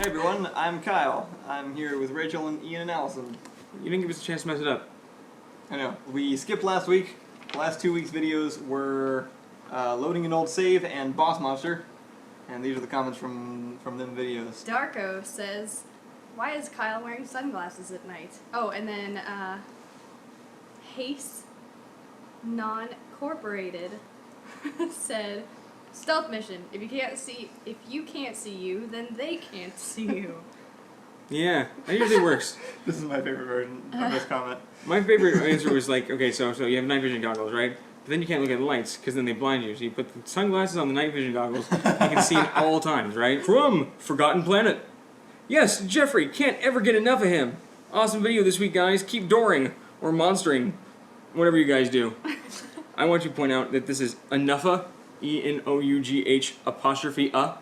Hey everyone, I'm Kyle. I'm here with Rachel and Ian and Allison. You didn't give us a chance to mess it up. I know. We skipped last week. The last 2 weeks' videos were loading an old save and boss monster. And these are the comments from them videos. Darko says, why is Kyle wearing sunglasses at night? Oh, and then Hace Non-Corporated said, stealth mission. If you can't see you, then they can't see you. Yeah, that usually works. This is my favorite version of this comment. My favorite answer was like, okay, so you have night vision goggles, right? But then you can't look at the lights, because then they blind you. So you put the sunglasses on the night vision goggles, you can see at all times, right? From Forgotten Planet. Yes, Jeffrey, can't ever get enough of him. Awesome video this week, guys. Keep dooring, or monstering, whatever you guys do. I want you to point out that this is Enougha, E-N-O-U-G-H apostrophe A.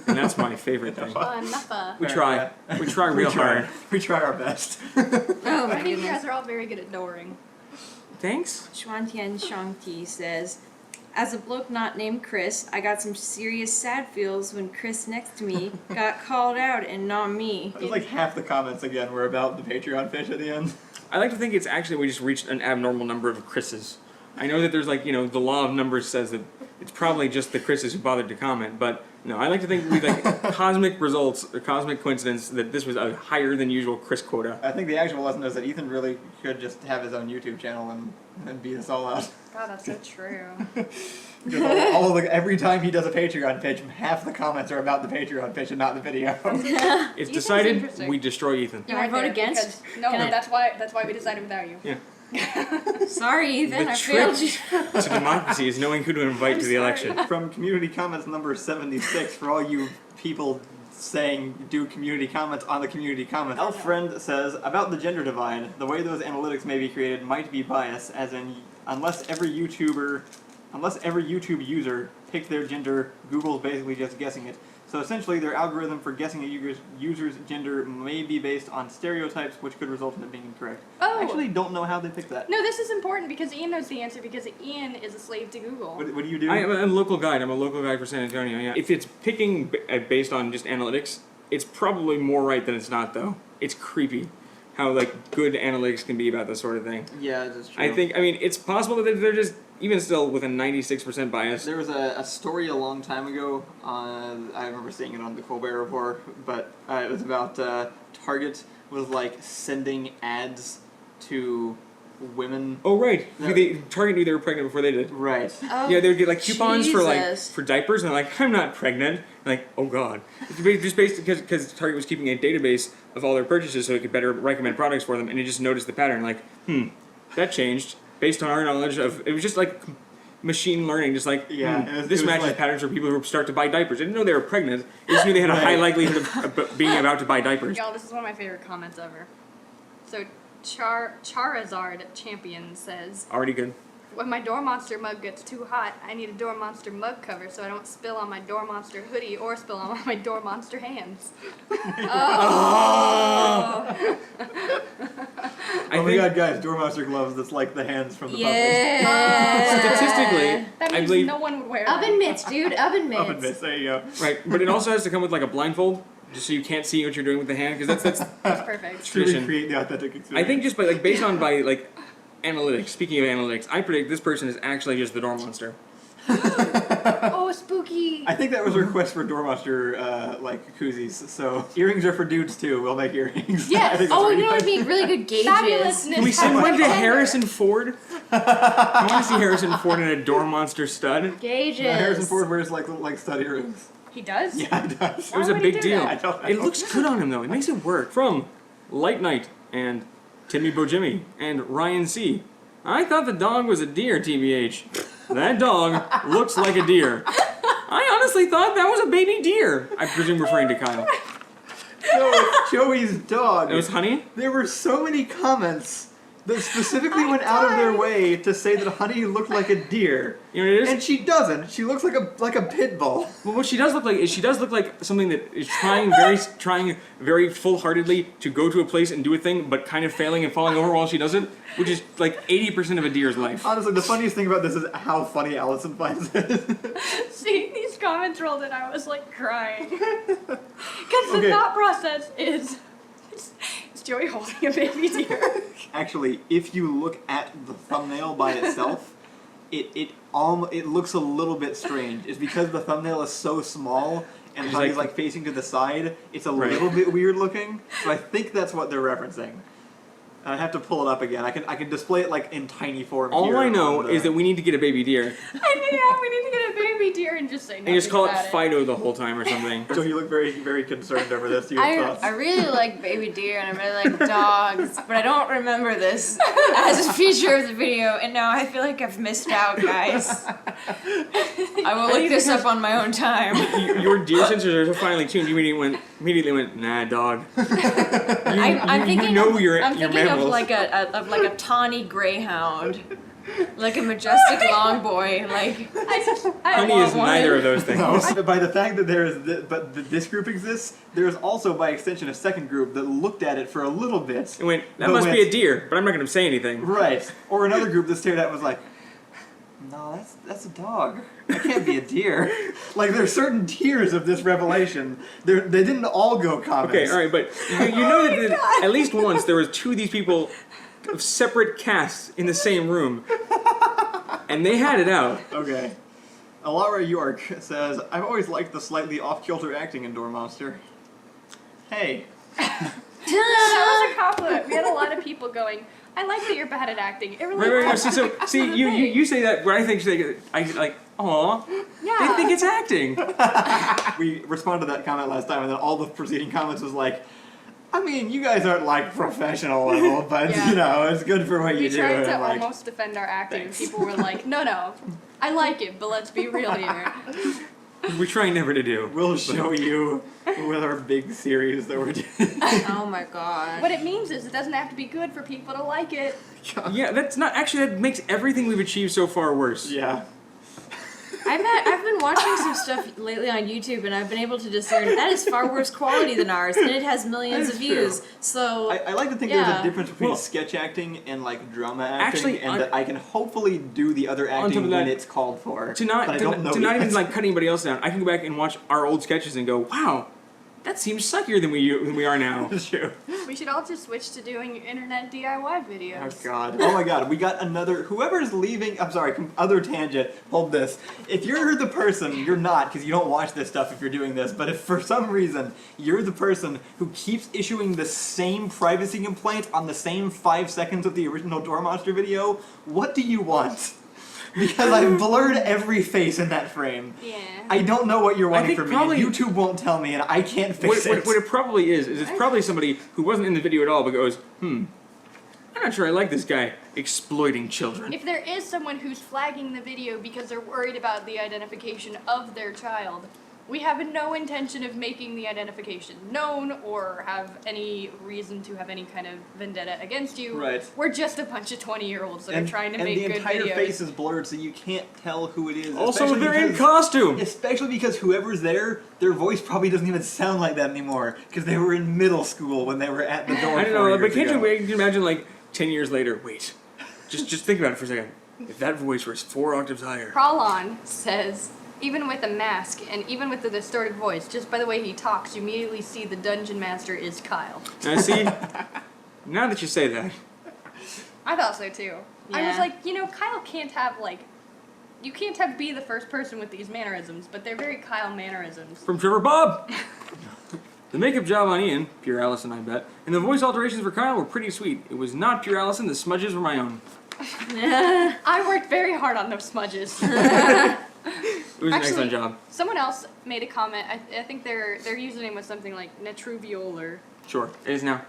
And that's my favorite thing. Enougha. We try. We try real hard. We try our best. Oh my I think you guys are all very good at dooring. Thanks. Xuantian Shangti says, as a bloke not named Chris, I got some serious sad feels when Chris next to me got called out and not me. It was like half the comments again were about the Patreon fish at the end. I like to think it's actually we just reached an abnormal number of Chris's. I know that there's like, you know, the law of numbers says that it's probably just the Chris's who bothered to comment, but no, I like to think we like cosmic results, or cosmic coincidence that this was a higher than usual Chris quota. I think the actual lesson is that Ethan really could just have his own YouTube channel and beat us all out. God, that's so true. Because every time he does a Patreon pitch, half the comments are about the Patreon pitch and not the video. It's decided we destroy Ethan. Can I vote against? No, that's why we decided without you. Yeah. Sorry, Ethan, The I failed you. to democracy is knowing who to invite to the election. From community comments number 76, for all you people saying do community comments on the community comments. Elf Friend says, about the gender divide, the way those analytics may be created might be biased, as in, unless every YouTube user picked their gender, Google's basically just guessing it. So essentially, their algorithm for guessing a user's gender may be based on stereotypes, which could result in it being incorrect. Oh. I actually don't know how they picked that. No, this is important because Ian knows the answer because Ian is a slave to Google. What do you do? I'm a local guide. I'm a local guide for San Antonio, yeah. If it's picking based on just analytics, it's probably more right than it's not, though. It's creepy how, like, good analytics can be about this sort of thing. Yeah, that's true. I mean, it's possible that they're just, even still, with a 96% bias. There was a story a long time ago, I remember seeing it on the Colbert Report, but it was about Target was like sending ads to women. Oh, right. No. Target knew they were pregnant before they did. Right. Oh, Yeah, they would get like coupons Jesus. for diapers, and they're like, I'm not pregnant. Like, oh god. It's just basically because Target was keeping a database of all their purchases so it could better recommend products for them, and it just noticed the pattern, like, that changed based on our knowledge of, it was just like machine learning, just like, Yeah, this it was matches like, patterns for people who start to buy diapers. They didn't know they were pregnant, they just knew they had a high likelihood of being about to buy diapers. Y'all, this is one of my favorite comments ever. So, Charizard Champion says, Already good. when my door monster mug gets too hot, I need a door monster mug cover so I don't spill on my door monster hoodie or spill on my door monster hands. Oh my god, guys, Doormaster gloves, that's like the hands from the Yeah. Statistically, That I means believe, no one would wear that. Oven mitts, dude. Oven mitts. puppet mitts. There you go. right, but it also has to come with like a blindfold, just so you can't see what you're doing with the hand, because that's That's perfect. To tradition. recreate the authentic experience. I think just based on analytics. Speaking of analytics, I predict this person is actually just the door monster. Oh, spooky. I think that was a request for Doormaster, koozies. So earrings are for dudes too. We'll make earrings. Yes. I think that's Oh, what you know we what would be really good gauges? Fabulousness. Can we send one to Tender. Harrison Ford? I want to see Harrison Ford in a door monster stud. Gauges. Harrison Ford wears like stud earrings. He does? Yeah, it does. It was a would he big do deal. that? I don't know. It looks good on him though. It makes it work. From Light Knight and Timmy Bojimmy and Ryan C. I thought the dog was a deer, TBH. That dog looks like a deer. I honestly thought that was a baby deer. I presume referring to Kyle. No, it's Joey's dog. It was Honey? There were so many comments that specifically went out of their way to say that Honey looked like a deer. You know what it is? And she doesn't. She looks like a pit bull. Well, what she does look like is she does look like something that is trying very full-heartedly to go to a place and do a thing, but kind of failing and falling over while she does it, which is like 80% of a deer's life. Honestly, the funniest thing about this is how funny Allison finds it. Seeing these comments rolled in, I was like crying. Because the thought process is Joey holding a baby deer? Actually, if you look at the thumbnail by itself, it looks a little bit strange. It's because the thumbnail is so small and Honey's like facing to the side. It's a little bit weird looking. So I think that's what they're referencing. I have to pull it up again. I can display it like in tiny form. All I know is that we need to get a baby deer. We need to get a baby deer and just say nothing. And just call it about Fido the whole time or something. So you look very, very concerned over this. Do you have thoughts? I really like baby deer and I really like dogs, but I don't remember this as a feature of the video, and now I feel like I've missed out, guys. I will look this up on my own time. Your deer sensors are so finely tuned. You immediately went, nah, dog. I'm thinking your of like a tawny greyhound, like a majestic long boy. Like Honey is neither of those things. No. By the fact that this group exists, there is also by extension a second group that looked at it for a little bit. And went, that must be a deer, but I'm not going to say anything. Right. Or another group that stared at it and was like, no, that's a dog. That can't be a deer. Like, there's certain tiers of this revelation. They didn't all go comments. Okay, all right, but you know that at least once there was two of these people of separate casts in the same room, and they had it out. Okay. Alara York says, I've always liked the slightly off-kilter acting in Door Monster. Hey. That was a compliment. We had a lot of people going, I like that you're bad at acting. It really Right. See, you say that, but I think I like, aw, Yeah. they think it's acting. We responded to that comment last time, and then all the preceding comments was like, I mean, you guys aren't like professional level, but you know, it's good for what you do. We tried to like, almost defend our acting, and people were like, no, I like it, but let's be real here. We're trying never to do. We'll show you with our big series that we're doing. oh my god. What it means is it doesn't have to be good for people to like it. Yeah, that's not actually. That makes everything we've achieved so far worse. Yeah. I've been watching some stuff lately on YouTube, and I've been able to discern that is far worse quality than ours, and it has millions of views. True. So I like to think there's a difference between sketch acting and like drama acting, and that I can hopefully do the other acting when it's called for. To not even like cut anybody else down, I can go back and watch our old sketches and go, wow, that seems suckier than we are now. It's true. We should all just switch to doing internet DIY videos. Oh god. Oh my god. We got another. Whoever's leaving. I'm sorry. Other tangent. Hold this. If you're the person, you're not because you don't watch this stuff if you're doing this. But if for some reason you're the person who keeps issuing the same privacy complaint on the same 5 seconds of the original Door Monster video, what do you want? Because I've blurred every face in that frame. Yeah. I don't know what you're wanting from me. probably- And YouTube won't tell me, and I can't fix it. What it probably is it's probably somebody who wasn't in the video at all, but goes, I'm not sure I like this guy exploiting children. If there is someone who's flagging the video because they're worried about the identification of their child, we have no intention of making the identification known or have any reason to have any kind of vendetta against you. Right. We're just a bunch of 20-year-olds that are trying to make good And the entire videos. face is blurred, so you can't tell who it is. Also, especially they're in because- costume. Especially because whoever's there, their voice probably doesn't even sound like that anymore. Because they were in middle school when they were at the door. I don't know, but can't you imagine like 10 years later? Wait, just think about it for a second. If that voice was 4 octaves higher. Prolon says, even with a mask and even with the distorted voice, just by the way he talks, you immediately see the dungeon master is Kyle. Now see, now that you say that, I thought so too. I was Yeah. like, Kyle can't have you can't be the first person with these mannerisms, but they're very Kyle mannerisms. from Trevor Bob. The makeup job on Ian, pure Allison I bet, and the voice alterations for Kyle were pretty sweet. It was not pure Allison, the smudges were my own. I worked very hard on those smudges. It was an excellent job. Someone else made a comment. I think their username was something like Netruviol or. Sure, it is now.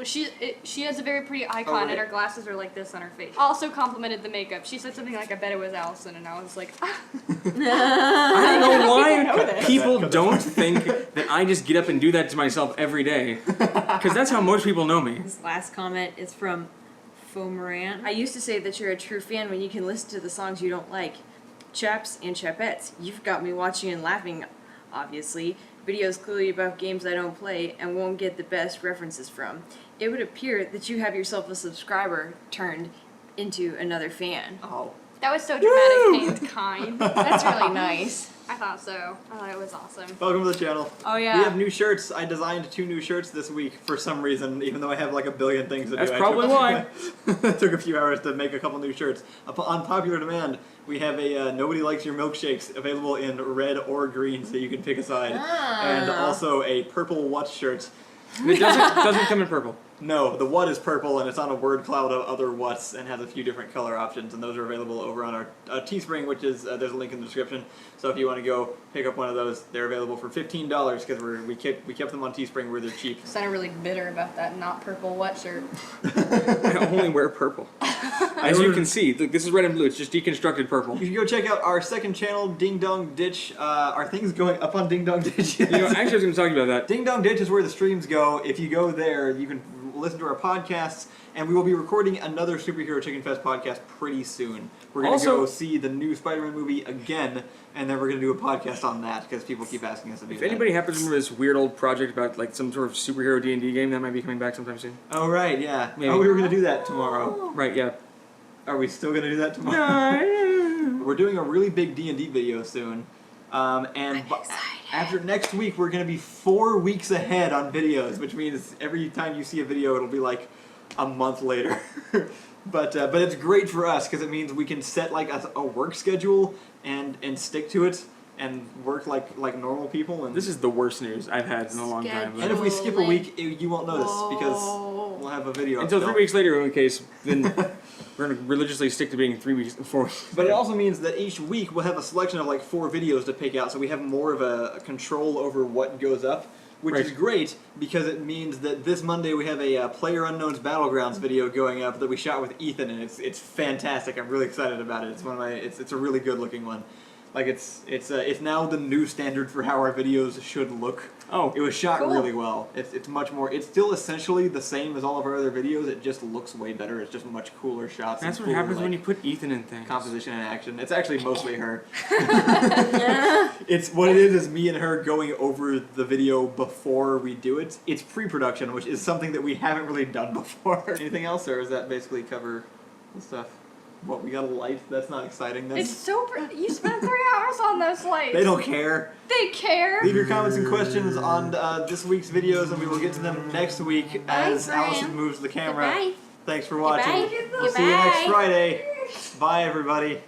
She has a very pretty icon, right. and her glasses are like this on her face. Also complimented the makeup. She said something like, "I bet it was Allison," and I was like, I don't know know why this. people don't think that I just get up and do that to myself every day. Because that's how most people know me. this last comment is from Fomoran. I used to say that you're a true fan when you can listen to the songs you don't like. Chaps and chapettes, you've got me watching and laughing, obviously. Videos clearly about games I don't play and won't get the best references from. It would appear that you have yourself a subscriber turned into another fan. Oh. That was so dramatic and kind. That's really nice. I thought so. I thought it was awesome. Welcome to the channel. Oh yeah. We have new shirts. I designed 2 new shirts this week for some reason, even though I have like a billion things to That's do. probably why. It took a few hours to make a couple new shirts. On popular demand, we have a Nobody Likes Your Milkshakes available in red or green, so you can pick a side. And also a purple what shirt. It doesn't come in purple. No, the what is purple, and it's on a word cloud of other whats, and has a few different color options, and those are available over on our Teespring, which is, there's a link in the description. So if you want to go pick up one of those, they're available for $15, because we kept them on Teespring where they're cheap. I sounded really bitter about that not purple what shirt. I only wear purple. As you can see, look, this is red and blue. It's just deconstructed purple. You can go check out our second channel, Ding Dong Ditch. Are things going up on Ding Dong Ditch yet? You know, actually, I was going to talk about that. Ding Dong Ditch is where the streams go. If you go there, you can listen to our podcasts, and we will be recording another Superhero Chicken Fest podcast pretty soon. We're going to go see the new Spider-Man movie again, and then we're going to do a podcast on that, because people keep asking us to do that. If anybody happens to remember this weird old project about like some sort of superhero D&D game, that might be coming back sometime soon. Oh, right, yeah. Maybe. Oh, we were going to do that tomorrow. Right, yeah. Are we still going to do that tomorrow? We're doing a really big D&D video soon. After next week, we're going to be 4 weeks ahead on videos, which means every time you see a video, it'll be like a month later. But it's great for us because it means we can set like a work schedule and stick to it and work like normal people. And This is the worst news I've had in a long time. and if we skip a week, you won't notice because we'll have a video Until up 3 weeks later, in case, then we're going to religiously stick to being 4 weeks. But it also means that each week we'll have a selection of like 4 videos to pick out, so we have more of a control over what goes up, which is great because it means that this Monday we have a PlayerUnknown's Battlegrounds video going up that we shot with Ethan, and it's fantastic. I'm really excited about it. It's one of my it's a really good looking one. Like it's now the new standard for how our videos should look. Oh, It was shot really well. It's much more. It's still essentially the same as all of our other videos. It just looks way better. It's just much cooler shots. that's and what cooler, happens when like, you put Ethan in things. composition and action. It's actually mostly her. It's what it is me and her going over the video before we do it. It's pre-production, which is something that we haven't really done before. Anything else, or does that basically cover the stuff? What, we got a light? That's not exciting. It's so. You spent 3 hours on those lights. They don't care. They care. Leave your comments and questions on this week's videos, and we will get to them next week as Allison moves the camera. Goodbye. Thanks for watching. Goodbye. We'll see you next Friday. Bye, everybody.